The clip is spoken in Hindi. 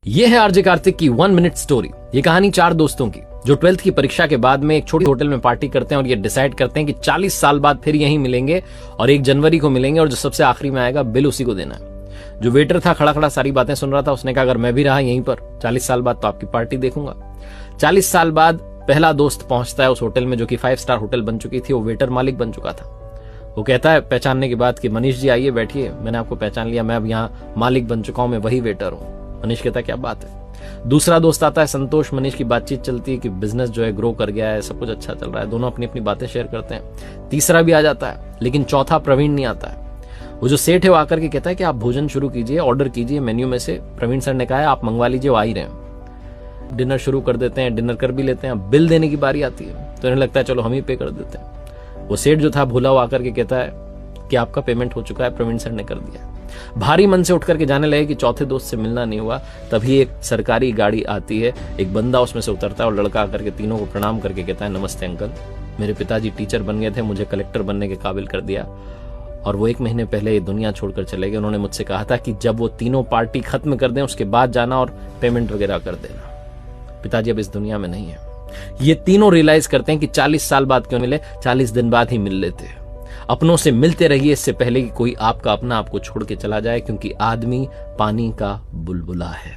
ये है आरजे कार्तिक की 1 मिनट स्टोरी। ये कहानी 4 दोस्तों की जो 12th की परीक्षा के बाद में एक छोटी होटल में पार्टी करते हैं और ये डिसाइड करते हैं कि 40 साल बाद फिर यहीं मिलेंगे और 1 जनवरी को मिलेंगे और जो सबसे आखिरी में आएगा बिल उसी को देना है। जो वेटर था खड़ा खड़ा सारी बातें सुन रहा था, उसने कहा अगर मैं भी रहा यहीं पर 40 साल बाद तो आपकी पार्टी देखूंगा। 40 साल बाद पहला दोस्त पहुंचता है उस होटल में जो कि 5 स्टार होटल बन चुकी थी। वो वेटर मालिक बन चुका था। वो कहता है पहचानने के बाद कि मनीष जी आइए बैठिए, मैंने आपको पहचान लिया, मैं अब यहाँ मालिक बन चुका हूं, मैं वही वेटर हूं। मनीष कहता है क्या बात है। दूसरा दोस्त आता है संतोष। मनीष की बातचीत चलती है कि बिजनेस जो है ग्रो कर गया है, सब कुछ अच्छा चल रहा है, दोनों अपनी अपनी बातें शेयर करते हैं। तीसरा भी आ जाता है, लेकिन चौथा प्रवीण नहीं आता है। वो जो सेठ है वो आकर के कहता है कि आप भोजन शुरू कीजिए, ऑर्डर कीजिए मेन्यू में से। प्रवीण सर ने कहा है आप मंगवा लीजिए, वो आ ही रहे हैं। डिनर शुरू कर देते हैं, डिनर कर भी लेते हैं। बिल देने की बारी आती है तो इन्हें लगता है चलो हम ही पे कर देते हैं। वो सेठ जो था भूला वो आकर के कहता है कि आपका पेमेंट हो चुका है, प्रवीण सर ने कर दिया। भारी मन से उठ करके जाने लगे कि चौथे दोस्त से मिलना नहीं हुआ। तभी एक सरकारी गाड़ी आती है, एक बंदा उसमें से उतरता है और लड़का आकर के तीनों को प्रणाम करके कहता है नमस्ते अंकल, मेरे पिताजी टीचर बन गए थे, मुझे कलेक्टर बनने के काबिल कर दिया और वो 1 महीने पहले ये दुनिया छोड़कर चले गए। उन्होंने मुझसे कहा था कि जब वो तीनों पार्टी खत्म कर दें उसके बाद जाना और पेमेंट वगैरह कर देना। पिताजी अब इस दुनिया में नहीं है। ये तीनों रियलाइज करते हैं कि 40 साल बाद क्यों मिले, 40 दिन बाद ही मिल लेते। अपनों से मिलते रहिए इससे पहले कि कोई आपका अपना आपको छोड़ के चला जाए, क्योंकि आदमी पानी का बुलबुला है।